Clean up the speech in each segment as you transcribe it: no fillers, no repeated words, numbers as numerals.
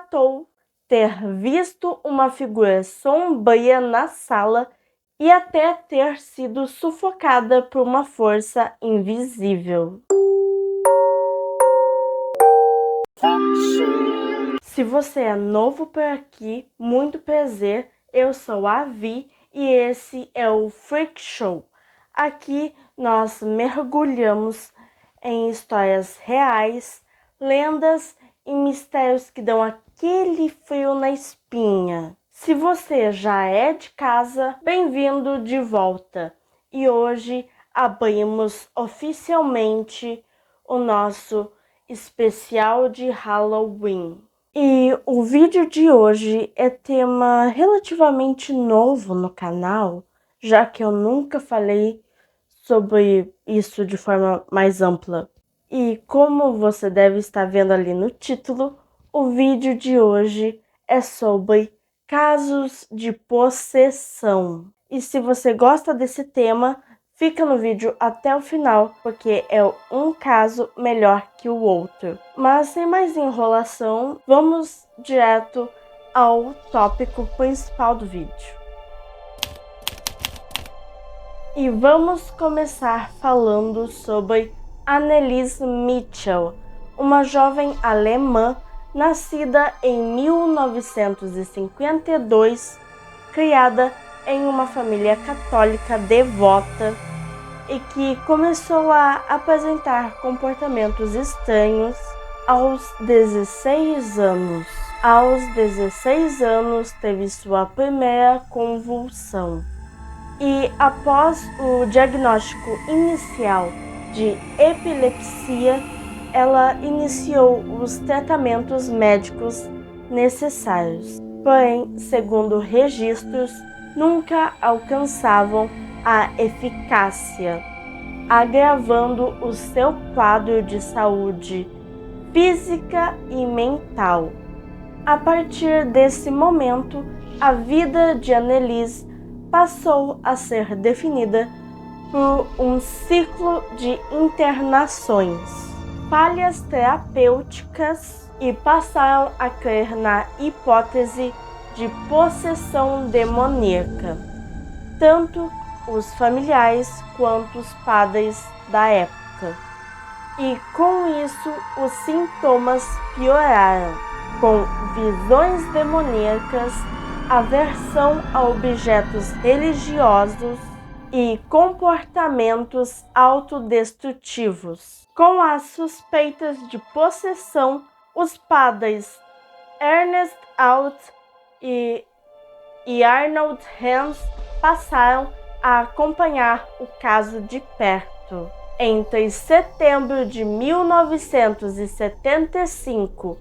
relatou ter visto uma figura sombria na sala e até ter sido sufocada por uma força invisível. Se você é novo por aqui, muito prazer, eu sou a Vi e esse é o Freak Show. Aqui nós mergulhamos em histórias reais, lendas e mistérios que dão aquele frio na espinha. Se você já é de casa, bem-vindo de volta. E hoje abrimos oficialmente o nosso especial de Halloween. E o vídeo de hoje é tema relativamente novo no canal, já que eu nunca falei sobre isso de forma mais ampla. E como você deve estar vendo ali no título, o vídeo de hoje é sobre casos de possessão. E se você gosta desse tema, fica no vídeo até o final, porque é um caso melhor que o outro. Mas sem mais enrolação, vamos direto ao tópico principal do vídeo. E vamos começar falando sobre Anneliese Michel, uma jovem alemã nascida em 1952, criada em uma família católica devota e que começou a apresentar comportamentos estranhos aos 16 anos. Aos 16 anos teve sua primeira convulsão e após o diagnóstico inicial de epilepsia, ela iniciou os tratamentos médicos necessários. Porém, segundo registros, nunca alcançavam a eficácia, agravando o seu quadro de saúde física e mental. A partir desse momento, a vida de Anneliese passou a ser definida por um ciclo de internações, falhas terapêuticas e passaram a crer na hipótese de possessão demoníaca, tanto os familiares quanto os padres da época. E com isso os sintomas pioraram, com visões demoníacas, aversão a objetos religiosos e comportamentos autodestrutivos. Com as suspeitas de possessão, os padres Ernest Alt e Arnold Hans passaram a acompanhar o caso de perto. Entre setembro de 1975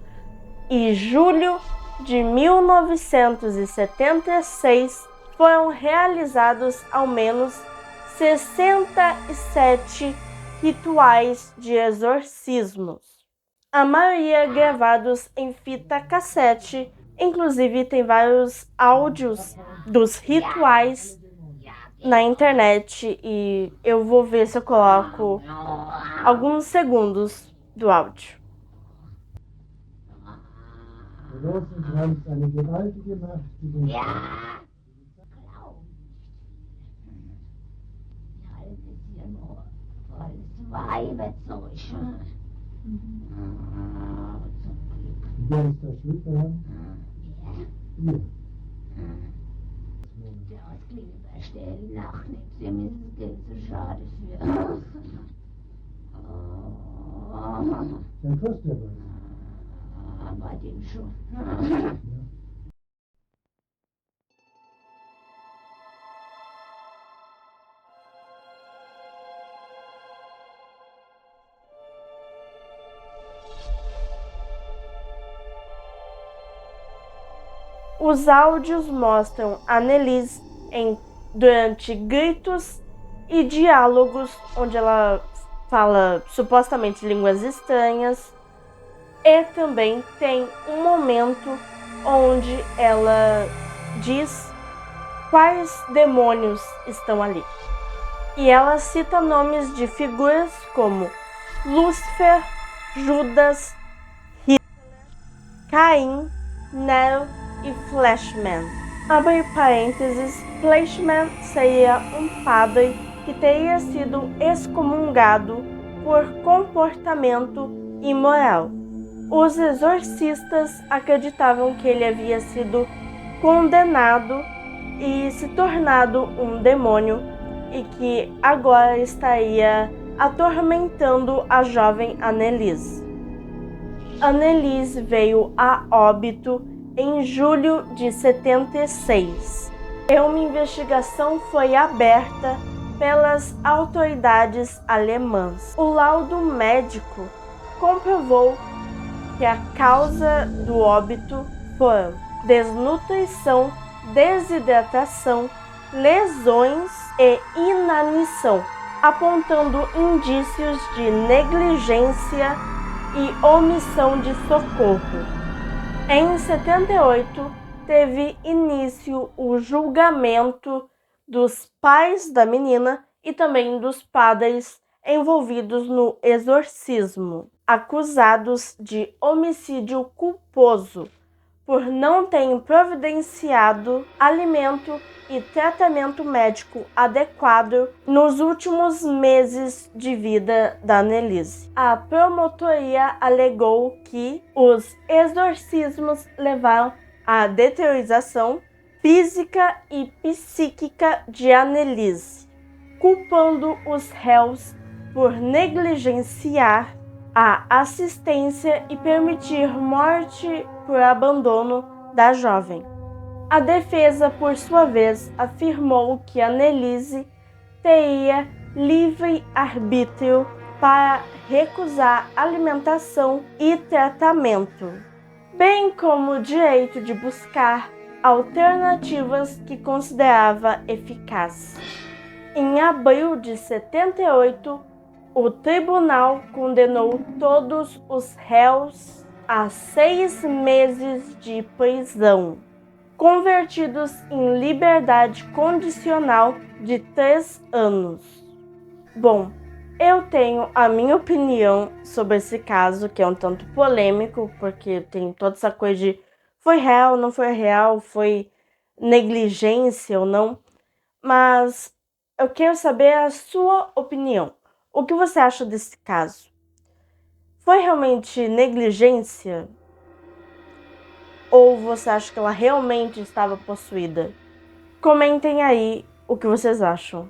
e julho de 1976, foram realizados ao menos 67 rituais de exorcismos, a maioria gravados em fita cassete. Inclusive tem vários áudios dos rituais na internet e eu vou ver se eu coloco alguns segundos do áudio. Os áudios mostram Anneliese durante gritos e diálogos onde ela fala supostamente línguas estranhas, e também tem um momento onde ela diz quais demônios estão ali. E ela cita nomes de figuras como Lúcifer, Judas, Hitler, Caim Nell e Flashman. Abre parênteses, Flashman seria um padre que teria sido excomungado por comportamento imoral. Os exorcistas acreditavam que ele havia sido condenado e se tornado um demônio e que agora estaria atormentando a jovem Anneliese. Anneliese veio a óbito em julho de 76. E uma investigação foi aberta pelas autoridades alemãs. O laudo médico comprovou que a causa do óbito foram desnutrição, desidratação, lesões e inanição, apontando indícios de negligência e omissão de socorro. Em 78, teve início o julgamento dos pais da menina e também dos padres envolvidos no exorcismo, acusados de homicídio culposo por não terem providenciado alimento e tratamento médico adequado nos últimos meses de vida da Anneliese. A promotoria alegou que os exorcismos levaram à deteriorização física e psíquica de Anneliese, culpando os réus por negligenciar a assistência e permitir morte por abandono da jovem. A defesa, por sua vez, afirmou que Anneliese teria livre arbítrio para recusar alimentação e tratamento, bem como o direito de buscar alternativas que considerava eficazes. Em abril de 78, o tribunal condenou todos os réus a 6 meses de prisão, convertidos em liberdade condicional de 3 anos. Bom, eu tenho a minha opinião sobre esse caso, que é um tanto polêmico, porque tem toda essa coisa de foi real, não foi real, foi negligência ou não, mas eu quero saber a sua opinião. O que você acha desse caso? Foi realmente negligência? Ou você acha que ela realmente estava possuída? Comentem aí o que vocês acham.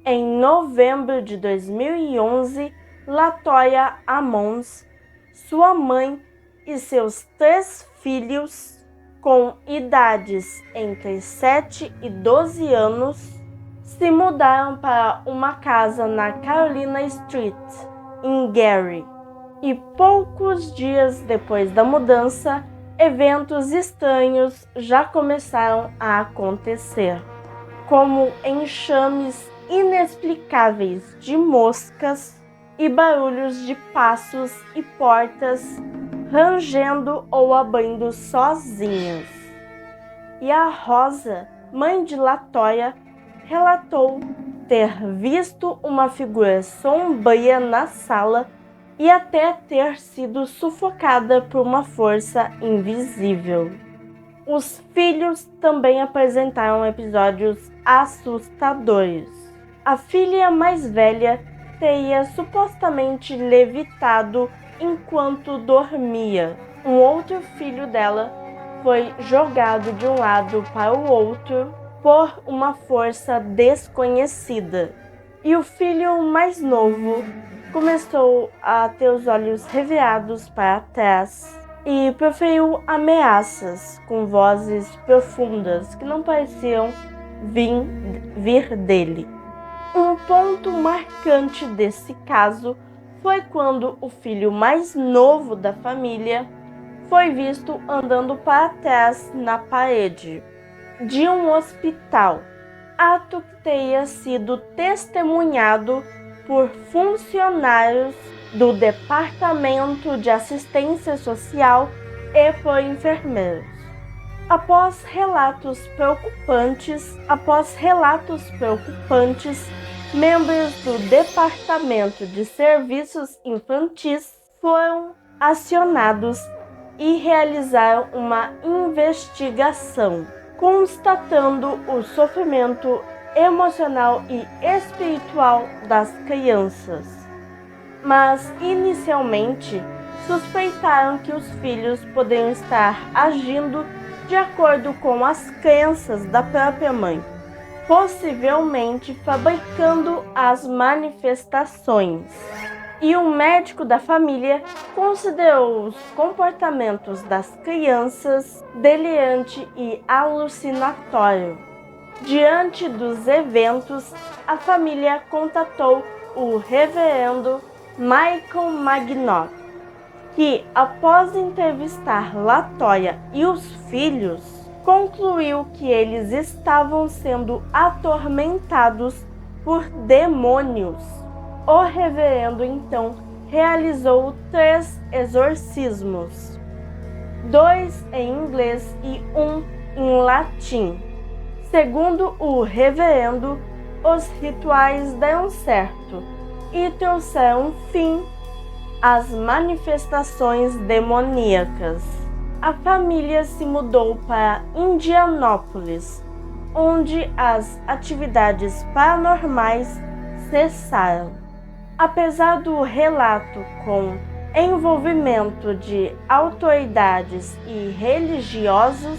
Em novembro de 2011, Latoya Ammons, sua mãe e seus 3 filhos, com idades entre 7 e 12 anos, se mudaram para uma casa na Carolina Street, em Gary. E poucos dias depois da mudança, eventos estranhos já começaram a acontecer, como enxames inexplicáveis de moscas e barulhos de passos e portas rangendo ou abrindo sozinhas. E a Rosa, mãe de Latoya, relatou ter visto uma figura sombria na sala e até ter sido sufocada por uma força invisível. Os filhos também apresentaram episódios assustadores. A filha mais velha teria supostamente levitado enquanto dormia. Um outro filho dela foi jogado de um lado para o outro por uma força desconhecida. E o filho mais novo começou a ter os olhos revirados para trás e proferiu ameaças com vozes profundas que não pareciam vir dele. Um ponto marcante desse caso foi quando o filho mais novo da família foi visto andando para trás na parede de um hospital, ato que teria sido testemunhado por funcionários do Departamento de Assistência Social e por enfermeiros. Após relatos preocupantes, membros do Departamento de Serviços Infantis foram acionados e realizaram uma investigação, constatando o sofrimento emocional e espiritual das crianças. Mas, inicialmente, suspeitaram que os filhos poderiam estar agindo de acordo com as crenças da própria mãe, possivelmente fabricando as manifestações. E um médico da família considerou os comportamentos das crianças delirante e alucinatório. Diante dos eventos, a família contatou o reverendo Michael Magnot, que, após entrevistar Latoya e os filhos, concluiu que eles estavam sendo atormentados por demônios. O reverendo então realizou 3 exorcismos, 2 em inglês e 1 em latim. Segundo o reverendo, os rituais deram certo e trouxeram fim às manifestações demoníacas. A família se mudou para Indianópolis, onde as atividades paranormais cessaram. Apesar do relato com envolvimento de autoridades e religiosos,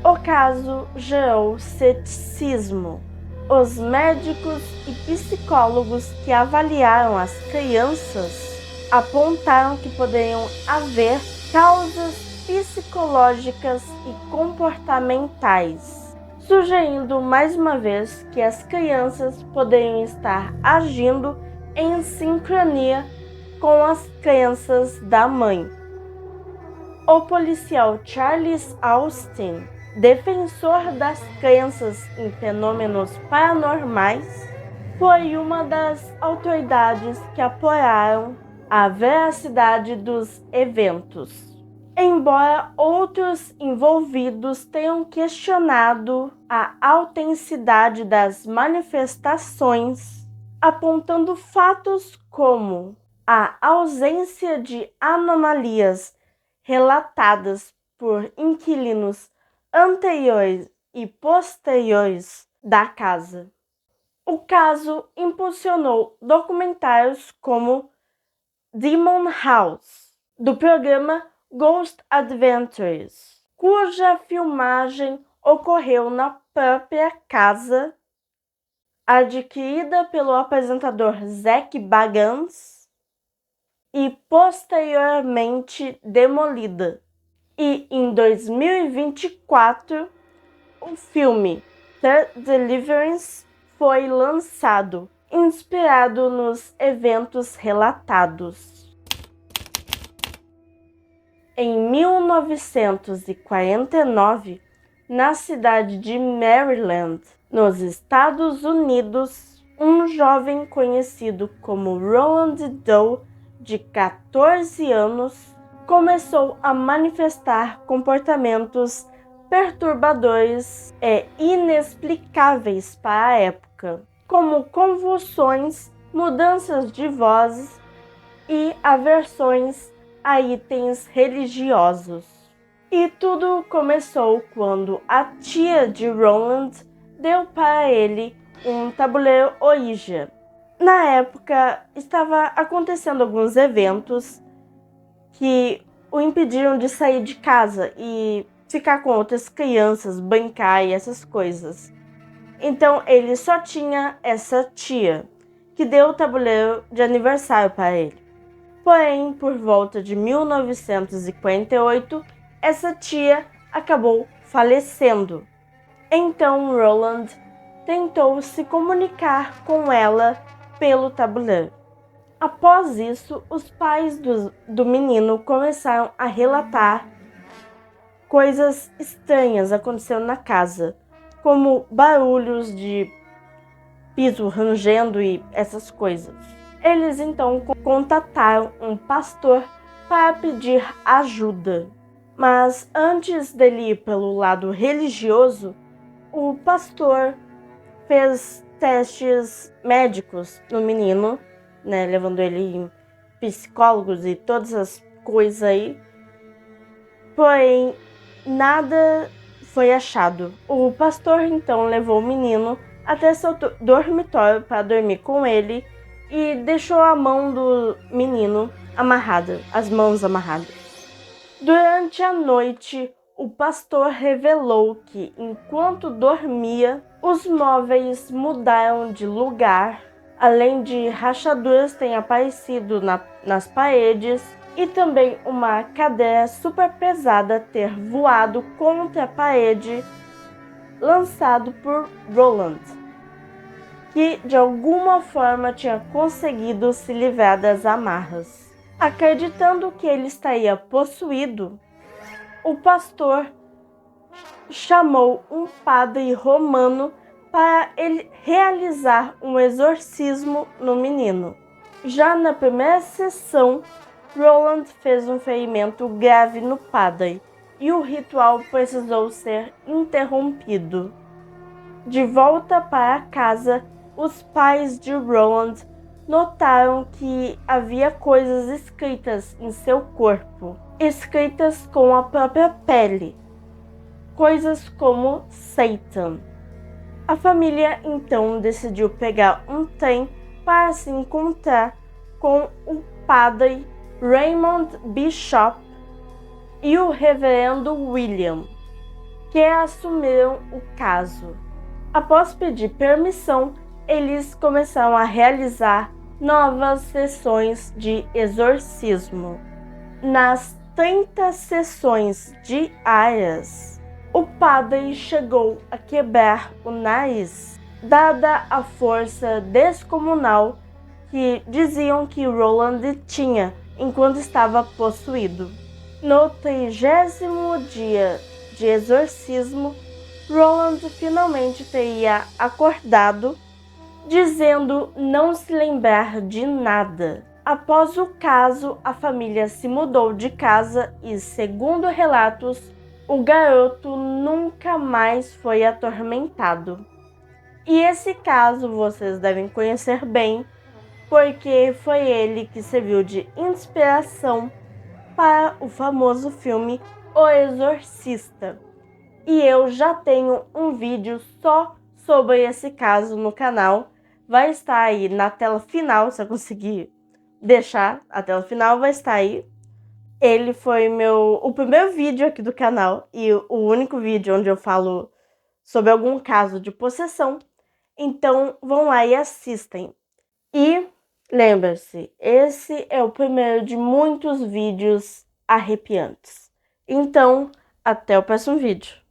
o caso gerou ceticismo. Os médicos e psicólogos que avaliaram as crianças apontaram que poderiam haver causas psicológicas e comportamentais, sugerindo mais uma vez que as crianças poderiam estar agindo em sincronia com as crenças da mãe. O policial Charles Austin, defensor das crenças em fenômenos paranormais, foi uma das autoridades que apoiaram a veracidade dos eventos. Embora outros envolvidos tenham questionado a autenticidade das manifestações, apontando fatos como a ausência de anomalias relatadas por inquilinos anteriores e posteriores da casa. O caso impulsionou documentários como Demon House, do programa Ghost Adventures, cuja filmagem ocorreu na própria casa, adquirida pelo apresentador Zak Bagans e posteriormente demolida. E em 2024, o filme The Deliverance foi lançado, inspirado nos eventos relatados. Em 1949, na cidade de Maryland, nos Estados Unidos, um jovem conhecido como Roland Doe, de 14 anos, começou a manifestar comportamentos perturbadores e inexplicáveis para a época, como convulsões, mudanças de voz e aversões a itens religiosos. E tudo começou quando a tia de Roland deu para ele um tabuleiro Ouija. Na época, estava acontecendo alguns eventos que o impediram de sair de casa e ficar com outras crianças, brincar e essas coisas. Então ele só tinha essa tia, que deu o tabuleiro de aniversário para ele. Porém, por volta de 1948, essa tia acabou falecendo. Então Roland tentou se comunicar com ela pelo tabuleiro. Após isso, os pais do menino começaram a relatar coisas estranhas acontecendo na casa, como barulhos de piso rangendo e essas coisas. Eles então contataram um pastor para pedir ajuda. Mas antes dele ir pelo lado religioso, o pastor fez testes médicos no menino, né, levando ele em psicólogos e todas as coisas aí, porém nada foi achado. O pastor então levou o menino até seu dormitório para dormir com ele e deixou a mão do menino amarrada, as mãos amarradas. Durante a noite, o pastor revelou que, enquanto dormia, os móveis mudaram de lugar, além de rachaduras terem aparecido nas paredes e também uma cadeira super pesada ter voado contra a parede, lançado por Roland, que de alguma forma tinha conseguido se livrar das amarras. Acreditando que ele estaria possuído, o pastor chamou um padre romano para ele realizar um exorcismo no menino. Já na primeira sessão, Roland fez um ferimento grave no padre e o ritual precisou ser interrompido. De volta para casa, os pais de Roland notaram que havia coisas escritas em seu corpo, escritas com a própria pele, coisas como Satan. A família então decidiu pegar um trem para se encontrar com o padre Raymond Bishop e o reverendo William, que assumiram o caso. Após pedir permissão, eles começaram a realizar novas sessões de exorcismo. Nas 30 sessões diárias, o padre chegou a quebrar o nariz, dada a força descomunal que diziam que Roland tinha enquanto estava possuído. No 30º dia de exorcismo, Roland finalmente teria acordado, dizendo não se lembrar de nada. Após o caso, a família se mudou de casa e, segundo relatos, o garoto nunca mais foi atormentado. E esse caso vocês devem conhecer bem, porque foi ele que serviu de inspiração para o famoso filme O Exorcista. E eu já tenho um vídeo só sobre esse caso no canal. Vai estar aí na tela final, se eu conseguir deixar a tela final, vai estar aí. Ele foi o primeiro vídeo aqui do canal e o único vídeo onde eu falo sobre algum caso de possessão. Então vão lá e assistem. E lembre-se, esse é o primeiro de muitos vídeos arrepiantes. Então, até o próximo vídeo.